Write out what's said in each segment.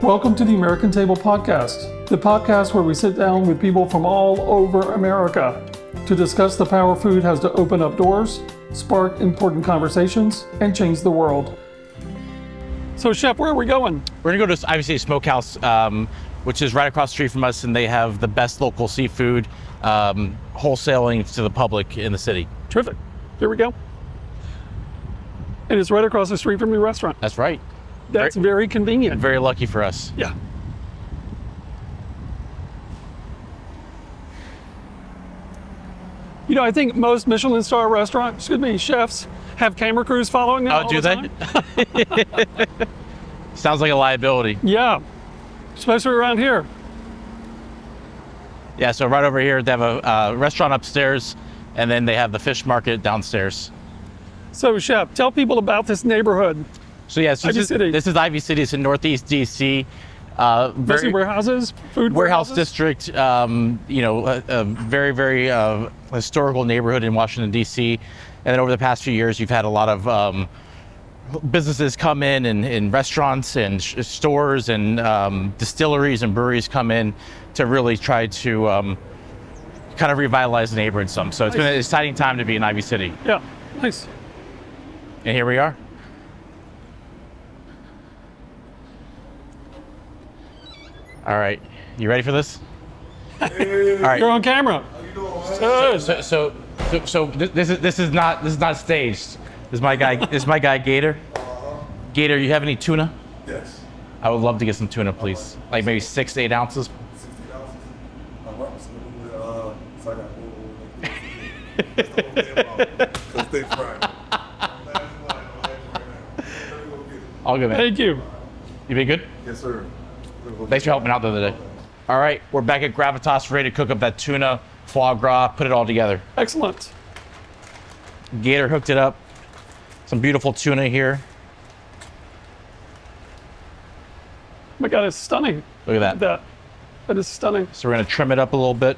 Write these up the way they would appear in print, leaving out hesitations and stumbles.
Welcome to the American Table Podcast, the podcast where we sit down with people from all over America to discuss the power food has to open up doors, spark important conversations, and change the world. So, Chef, where are we going? We're gonna go to obviously Smokehouse, which is right across the street from us, and they have the best local seafood wholesaling to the public in the city. Terrific. Here we go. And it's right across the street from your restaurant. That's right. That's very convenient. Very lucky for us. Yeah. You know, I think most Michelin-Star restaurants, chefs, have camera crews following them all do the they? time. Sounds like a liability. Yeah, especially around here. Yeah, so right over here, they have a restaurant upstairs, and then they have the fish market downstairs. So, Chef, tell people about this neighborhood. So yes, this is Ivy City. It's in Northeast D.C. Mostly warehouses, food warehouse warehouses? district. A very, very historical neighborhood in Washington D.C. And then over the past few years, you've had a lot of businesses come in, and restaurants and stores and distilleries and breweries come in to really try to kind of revitalize the neighborhood some. So it's been an exciting time to be in Ivy City. Yeah, nice. And here we are. All right, you ready for this? All right. You're on camera. So this is not staged. This is my guy. This is my guy Gator. Gator, you have any tuna? Yes. I would love to get some tuna, please. Like maybe 6 to 8 ounces. 60 ounces. So I got stay fried. All good, man. Thank you. You been good? Yes, sir. Thanks for helping out the other day. All right, we're back at Gravitas, ready to cook up that tuna, foie gras, put it all together. Excellent. Gator hooked it up. Some beautiful tuna here. Oh my God, it's stunning. Look at that. That is stunning. So we're gonna trim it up a little bit.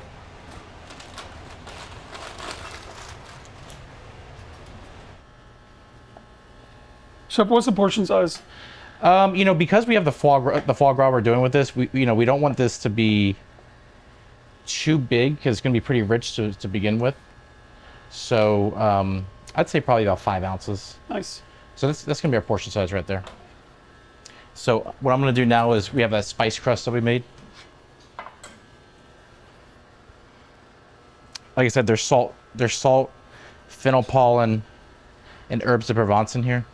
Chef, what's the portion size? Because we have the foie gras we're doing with this, we don't want this to be too big because it's going to be pretty rich to begin with. So I'd say probably about 5 ounces. Nice. So that's going to be our portion size right there. So what I'm going to do now is we have that spice crust that we made. Like I said, there's salt, fennel pollen, and herbs de Provence in here.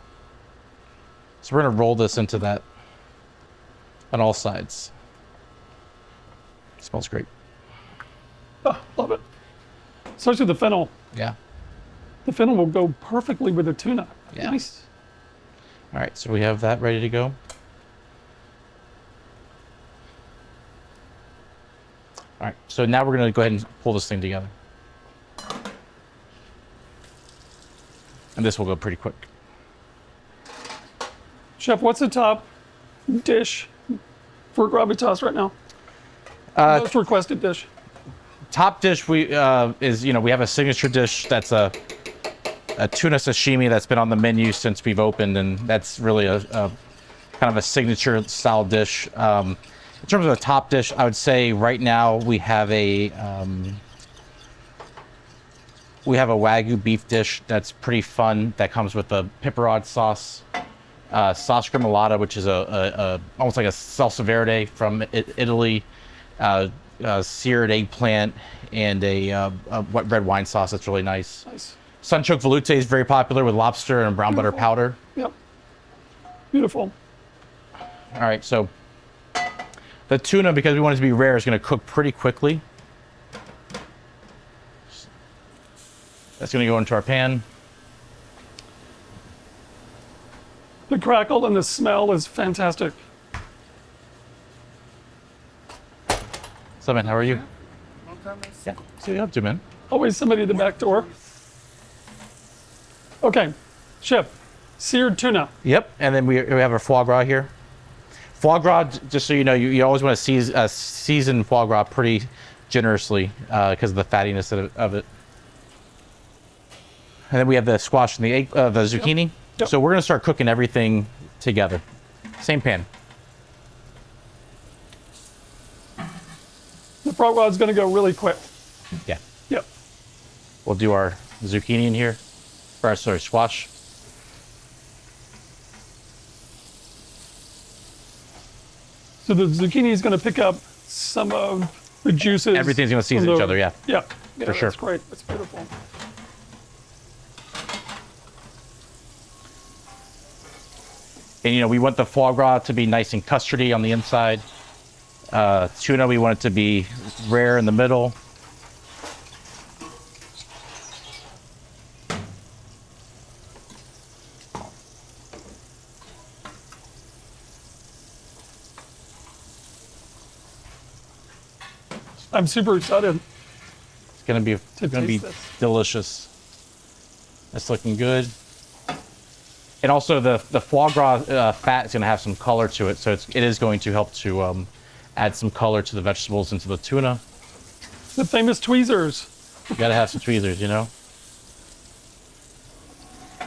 So we're gonna roll this into that on all sides. Smells great. Oh, love it. Especially the fennel. Yeah. The fennel will go perfectly with the tuna. Yeah. Nice. All right, so we have that ready to go. All right, so now we're gonna go ahead and pull this thing together. And this will go pretty quick. Chef, what's the top dish for Gravitas right now? Most requested dish. Top dish we have a signature dish that's a tuna sashimi that's been on the menu since we've opened, and that's really a kind of a signature style dish. In terms of a top dish, I would say right now we have a Wagyu beef dish that's pretty fun. That comes with a pepperod sauce. Sauce gremolata, which is almost like a salsa verde from Italy, seared eggplant, and a red wine sauce that's really nice. Nice. Sunchoke velouté is very popular with lobster and brown butter powder. Yep. Beautiful. All right, so the tuna, because we want it to be rare, is going to cook pretty quickly. That's going to go into our pan. The crackle and the smell is fantastic. So, man, how are you? Yeah, so you up to, man? Always somebody at the back door. Okay, Chef, seared tuna. Yep, and then we have our foie gras here. Foie gras, just so you know, you always want to season foie gras pretty generously because of the fattiness of it. And then we have the squash and the zucchini. Yep. So we're gonna start cooking everything together. Same pan. foie gras is going to go really quick. Yeah. Yep. We'll do our zucchini in here. Or, sorry, squash. So the zucchini is going to pick up some of the juices. Everything's going to season each other, yeah. Yeah. For sure. That's great. That's beautiful. And, you know, we want the foie gras to be nice and custardy on the inside. Tuna, we want it to be rare in the middle. I'm super excited. It's gonna be taste this. delicious. It's looking good. And also the foie gras fat is gonna have some color to it, so it is going to help to add some color to the vegetables and to the tuna. The famous tweezers. You gotta have some tweezers, you know.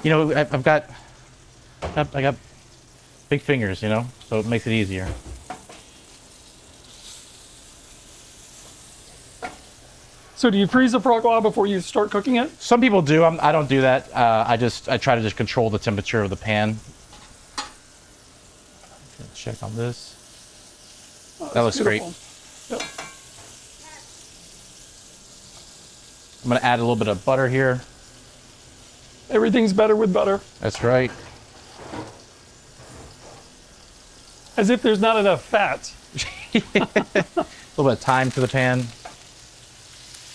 You know, I got big fingers, you know, so it makes it easier. So do you freeze the foie gras before you start cooking it? Some people do. I don't do that. I try to just control the temperature of the pan. Check on this. Oh, That looks beautiful. great. Yep. I'm gonna add a little bit of butter here. Everything's better with butter. That's right. As if there's not enough fat. A little bit of thyme to the pan.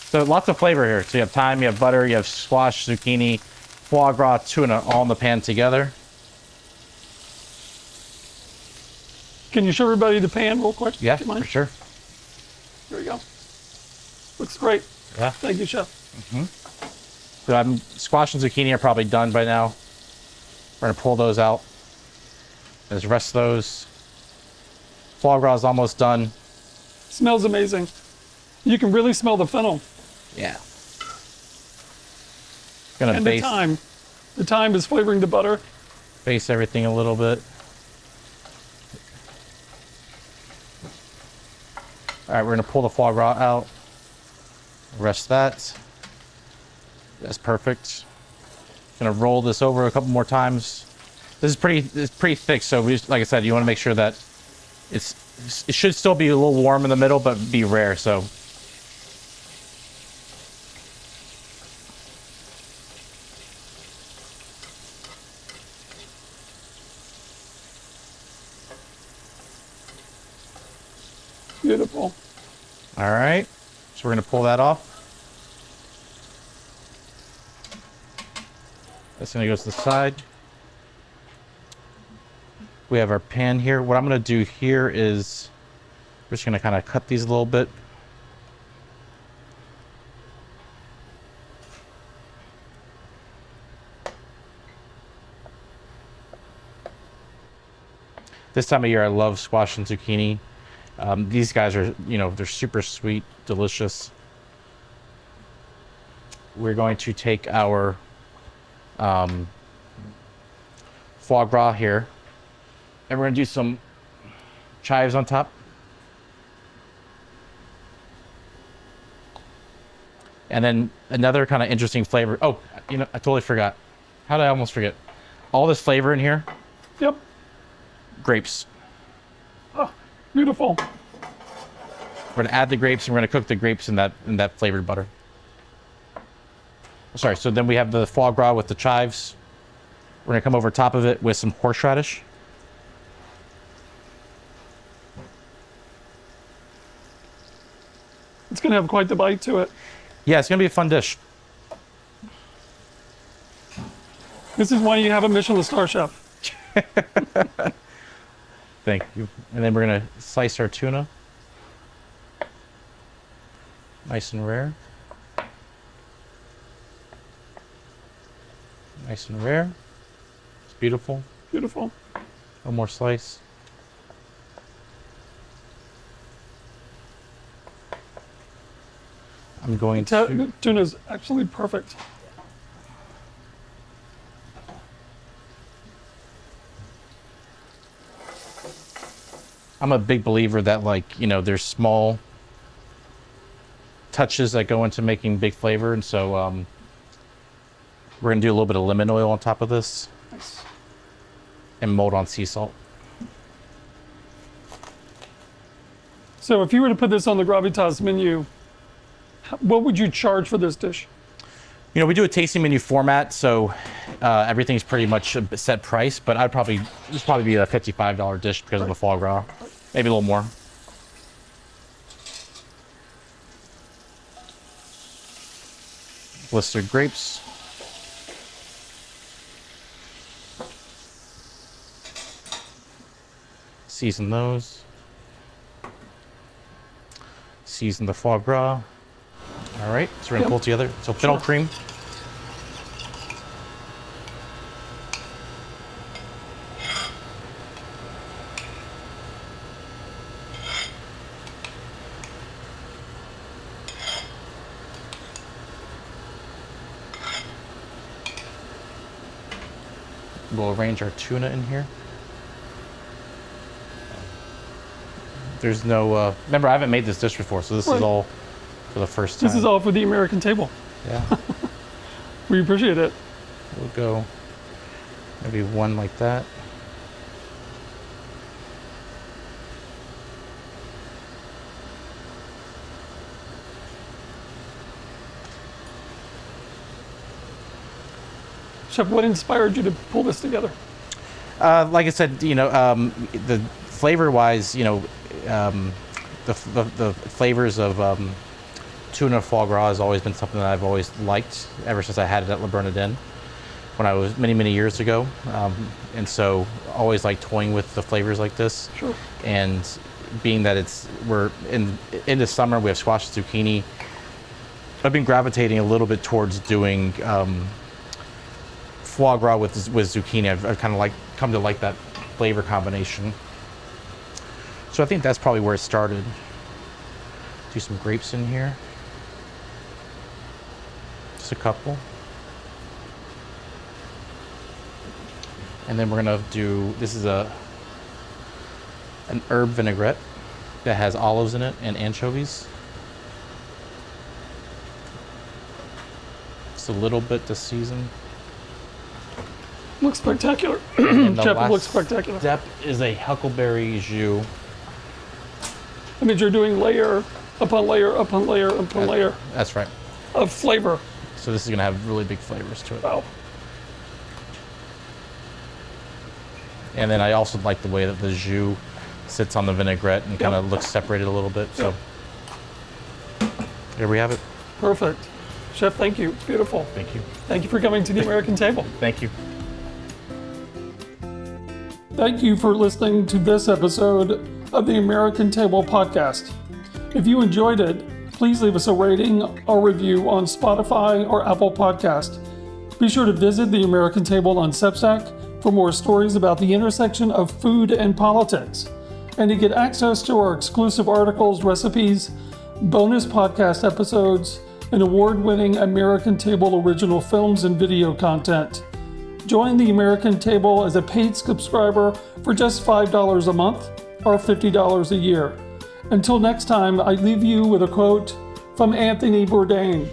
So lots of flavor here. So you have thyme, you have butter, you have squash, zucchini, foie gras, tuna, all in the pan together. Can you show everybody the pan real quick? Yeah, Do you mind? for sure. Here we go. Looks great. Yeah. Thank you, Chef. So squash and zucchini are probably done by now. We're gonna pull those out. There's the rest of those. Foie gras is almost done. Smells amazing. You can really smell the fennel Yeah. Gonna and base, the thyme. The thyme is flavoring the butter. base everything a little bit. All right, we're gonna pull the foie gras out. Rest that. That's perfect. Gonna roll this over a couple more times. It's pretty thick, so like I said, you want to make sure that it should still be a little warm in the middle, but be rare. So. Beautiful. All right, so we're gonna pull that off. That's gonna go to the side. We have our pan here. What I'm gonna do here is we're just gonna kind of cut these a little bit. This time of year, I love squash and zucchini. These guys are, you know, they're super sweet, delicious. We're going to take our foie gras here, and we're going to do some chives on top. And then another kind of interesting flavor. Oh, you know, I totally forgot. How did I almost forget? All this flavor in here, Yep. grapes. Oh, beautiful. We're gonna add the grapes, and we're gonna cook the grapes in that flavored butter. Sorry, so then we have the foie gras with the chives. We're gonna come over top of it with some horseradish. It's going to have quite the bite to it. Yeah, it's gonna be a fun dish. This is why you have a Michelin-Star chef. Thank you. And then we're gonna slice our tuna. Nice and rare. Nice and rare. It's beautiful. Beautiful. One more slice. I'm going to... Tuna's actually perfect. I'm a big believer that, like, you know, there's small touches that go into making big flavor. And so we're gonna do a little bit of lemon oil on top of this. Nice. And mold on sea salt. So if you were to put this on the Gravitas menu, what would you charge for this dish? You know, we do a tasting menu format, so everything's pretty much a set price, but this probably be a $55 dish because of the foie gras, maybe a little more. Blistered grapes. Season those. Season the foie gras. All right, so we're gonna pull together. So fennel cream. We'll arrange our tuna in here. There's no, remember I haven't made this dish before, so this is all for the first time. This is all for the American table. Yeah. We appreciate it. We'll go maybe one like that. Chef, what inspired you to pull this together? Like I said, you know, the flavor-wise, you know, the flavors of tuna foie gras has always been something that I've always liked ever since I had it at Le Bernardin when I was many years ago. And so always like toying with the flavors like this. Sure. And being that we're in the summer, we have squash and zucchini. I've been gravitating a little bit towards doing foie gras with zucchini. I've kind of come to like that flavor combination. So I think that's probably where it started. Do some grapes in here. Just a couple. And then we're gonna do, this is an herb vinaigrette that has olives in it and anchovies. Just a little bit to season. Looks spectacular. And the Chef, it last looks spectacular. step is a huckleberry jus. I mean, you're doing layer upon layer upon layer upon layer That's right. of flavor. So this is gonna have really big flavors to it. Wow. And then I also like the way that the jus sits on the vinaigrette and kind of looks separated a little bit. So here we have it. Perfect. Chef, thank you. It's beautiful. Thank you. Thank you for coming to the American table. Thank you. Thank you for listening to this episode of the American Table Podcast. If you enjoyed it, please leave us a rating or review on Spotify or Apple Podcast. Be sure to visit the American Table on Substack for more stories about the intersection of food and politics, and to get access to our exclusive articles, recipes, bonus podcast episodes, and award-winning American Table original films and video content. Join the American Table as a paid subscriber for just $5 a month or $50 a year. Until next time, I leave you with a quote from Anthony Bourdain.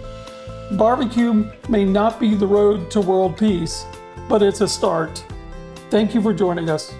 Barbecue may not be the road to world peace, but it's a start. Thank you for joining us.